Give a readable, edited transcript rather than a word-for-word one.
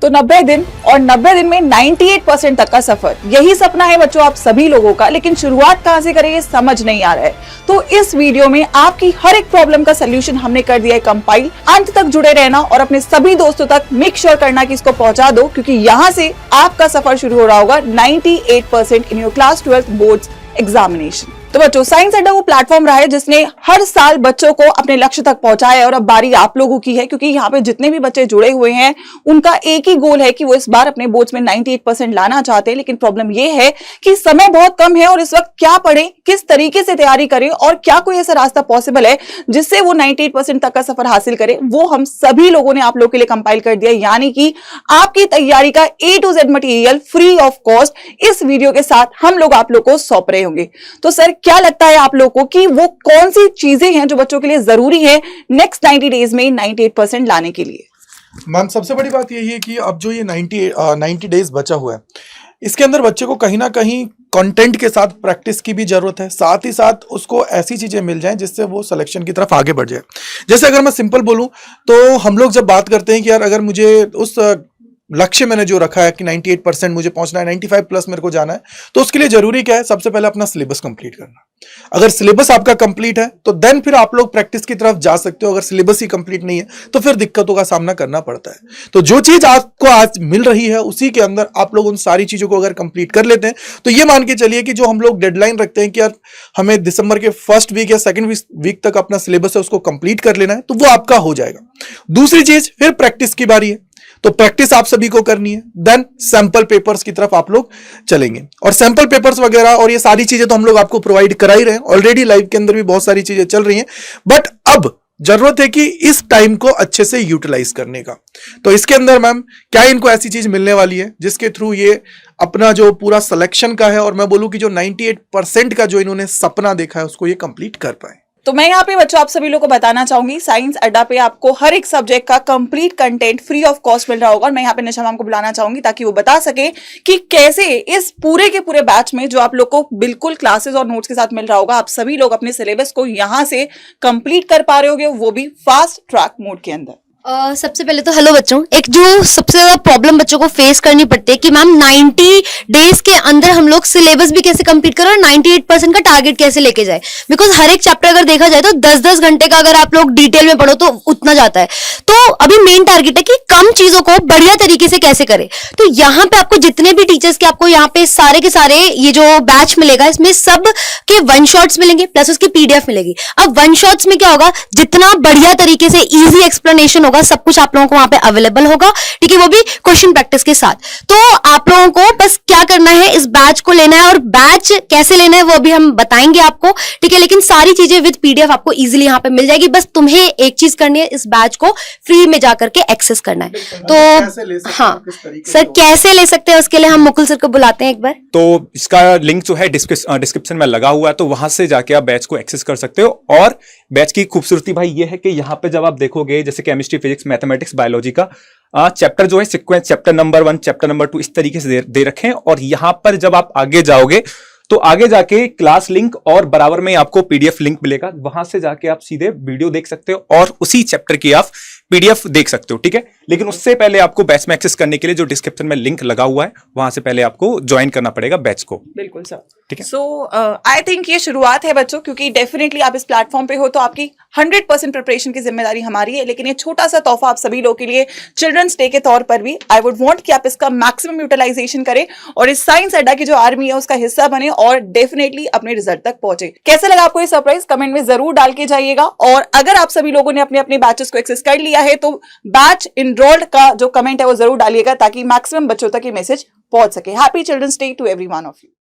तो 90 दिन और 90 दिन में 98% तक का सफर, यही सपना है बच्चों आप सभी लोगों का। लेकिन शुरुआत कहां से करें ये समझ नहीं आ रहा है। तो इस वीडियो में आपकी हर एक प्रॉब्लम का सोल्यूशन हमने कर दिया है कंपाइल। अंत तक जुड़े रहना और अपने सभी दोस्तों तक मेक श्योर करना कि इसको पहुंचा दो, क्योंकि यहां से आपका सफर शुरू हो रहा होगा 98% in your class 12th boards examination. तो बच्चों साइंस अड्डा वो प्लेटफॉर्म रहा है जिसने हर साल बच्चों को अपने लक्ष्य तक पहुंचाया है, और अब बारी आप लोगों की है, क्योंकि यहाँ पे जितने भी बच्चे जुड़े हुए हैं उनका एक ही गोल है कि वो इस बार अपने बोर्ड्स में 98% लाना चाहते हैं। लेकिन प्रॉब्लम ये है कि समय बहुत कम है और इस वक्त क्या पढ़े, किस तरीके से तैयारी करें और क्या कोई ऐसा रास्ता पॉसिबल है जिससे वो 98% तक का सफर हासिल करे, वो हम सभी लोगों ने आप लोगों के लिए कंपाइल कर दिया। यानी कि आपकी तैयारी का A to Z material free of cost इस वीडियो के साथ हम लोग आप लोग को सौंप रहे होंगे। तो सर क्या लगता है आप लोगों को कि वो कौन सी चीजें हैं जो बच्चों के लिए जरूरी है नेक्स्ट 90 डेज में 98% लाने के लिए? मैम सबसे बड़ी बात यही है कि अब जो ये 90 डेज बचा हुआ है, इसके अंदर बच्चे को कहीं ना कहीं कंटेंट के साथ प्रैक्टिस की भी जरूरत है। साथ ही साथ उसको ऐसी चीजें मिल जाएं जिससे वो सिलेक्शन की तरफ आगे बढ़ जाए। जैसे अगर मैं सिंपल बोलूं तो हम लोग जब बात करते हैं कि यार अगर मुझे उस लक्ष्य मैंने जो रखा है कि 98% मुझे पहुंचना है, 95 प्लस मेरे को जाना है, तो उसके लिए जरूरी क्या है? सबसे पहले अपना सिलेबस कंप्लीट करना। अगर सिलेबस आपका कंप्लीट है तो देन फिर आप लोग प्रैक्टिस की तरफ जा सकते हो। अगर सिलेबस ही कंप्लीट नहीं है तो फिर दिक्कतों का सामना करना पड़ता है। तो जो चीज आपको आज मिल रही है उसी के अंदर आप लोग उन सारी चीजों को अगर कंप्लीट कर लेते हैं तो ये मान के चलिए कि जो हम लोग डेडलाइन रखते हैं कि यार हमें दिसंबर के फर्स्ट वीक या सेकंड वीक तक अपना सिलेबस है उसको कंप्लीट कर लेना है, तो वो आपका हो जाएगा। दूसरी चीज फिर प्रैक्टिस की बारी है, तो प्रैक्टिस आप सभी को करनी है। देन सैंपल पेपर्स की तरफ आप लोग चलेंगे, और सैंपल पेपर्स वगैरह और ये सारी चीजें तो हम लोग आपको प्रोवाइड करा ही रहे हैं। ऑलरेडी लाइव के अंदर भी बहुत सारी चीजें चल रही हैं, बट अब जरूरत है कि इस टाइम को अच्छे से यूटिलाइज करने का। तो इसके अंदर मैम क्या इनको ऐसी चीज मिलने वाली है जिसके थ्रू ये अपना जो पूरा सिलेक्शन का है, और मैं बोलूं कि जो 98% का जो इन्होंने सपना देखा है उसको ये कंप्लीट कर पाए। तो मैं यहाँ पे बच्चों आप सभी लोगों को बताना चाहूंगी साइंस अड्डा पे आपको हर एक सब्जेक्ट का complete content free of cost मिल रहा होगा। और मैं यहाँ पे निशा मैम को बुलाना चाहूंगी ताकि वो बता सके कि कैसे इस पूरे के पूरे बैच में जो आप लोग को बिल्कुल क्लासेस और नोट्स के साथ मिल रहा होगा, आप सभी लोग अपने सिलेबस को यहाँ से कंप्लीट कर पा रहे होगे, वो भी फास्ट ट्रैक मोड के अंदर। सबसे पहले तो हेलो बच्चों, एक जो सबसे ज्यादा प्रॉब्लम बच्चों को फेस करनी पड़ती है कि मैम 90 डेज के अंदर हम लोग सिलेबस भी कैसे कंप्लीट करें और 98% का टारगेट कैसे लेके जाए। बिकॉज हर एक चैप्टर अगर देखा जाए तो 10-10 घंटे का अगर आप लोग डिटेल में पढ़ो तो उतना जाता है। तो अभी मेन टारगेट है कि कम चीजों को बढ़िया तरीके से कैसे करें। तो यहाँ पे आपको जितने भी टीचर्स के आपको यहाँ पे सारे के सारे ये जो बैच मिलेगा, इसमें सब के वन शॉट्स मिलेंगे प्लस उसकी PDF मिलेगी। अब वन शॉट्स में क्या होगा, जितना बढ़िया तरीके से इजी एक्सप्लेनेशन होगा सब कुछ आप लोगों को वहां पे अवेलेबल होगा, ठीक है, वो भी क्वेश्चन प्रैक्टिस के साथ। तो आप लोगों को बस क्या करना है, इस बैच को लेना है, और बैच कैसे लेना है वो भी हम बताएंगे आपको, ठीक है। लेकिन सारी चीजें विद PDF आपको इजीली यहाँ पे मिल जाएगी। बस तुम्हें एक चीज करनी है, इस बैच को फ्री में जाकर के एक्सेस करना है। तो हाँ सर, कैसे ले सकते हैं उसके लिए हम मुकुल सर को बुलाते हैं एक बार। तो इसका लिंक जो है डिस्क्रिप्शन में लगा हुआ है, तो वहां से जाके आप बैच को एक्सेस कर सकते हो। और बैच की खूबसूरती भाई ये है कि यहाँ पे जब आप देखोगे जैसे केमिस्ट्री, फिजिक्स, मैथमेटिक्स, बायोलॉजी का चैप्टर जो है sequence, chapter number 1, chapter number 2 इस तरीके से दे रखे हैं। और यहां पर जब आप आगे जाओगे तो आगे जाके क्लास लिंक और बराबर में आपको PDF लिंक मिलेगा, वहां से जाके आप सीधे वीडियो देख सकते हो और उसी चैप्टर की आप PDF देख सकते हो, ठीक है। लेकिन उससे पहले आपको बैच में एक्सेस करने के लिए जो डिस्क्रिप्शन में लिंक लगा हुआ है वहां से पहले आपको ज्वाइन करना पड़ेगा बैच को। बिल्कुल सर, ठीक है। सो आई थिंक ये शुरुआत है बच्चों, क्योंकि डेफिनेटली आप इस प्लेटफॉर्म पे हो तो आपकी 100% प्रिपरेशन की जिम्मेदारी हमारी है। लेकिन ये छोटा सा तोहफा आप सभी लोगों के लिए चिल्ड्रंस डे के तौर पर भी आई वुड वांट कि आप इसका मैक्सिमम यूटिलाइजेशन करें और इस साइंस अड्डा की जो आर्मी है उसका हिस्सा बने और डेफिनेटली अपने रिजल्ट तक पहुंचे। कैसा लगा आपको ये सरप्राइज, कमेंट में जरूर डाल के जाइएगा। और अगर आप सभी लोगों ने अपने अपने बैचेस को एक्सेस कर लिया है तो बैच इनरोल्ड का जो कमेंट है वो जरूर डालिएगा ताकि मैक्सिमम बच्चों तक ये मैसेज पहुंच सके। Happy children's day to every one of you.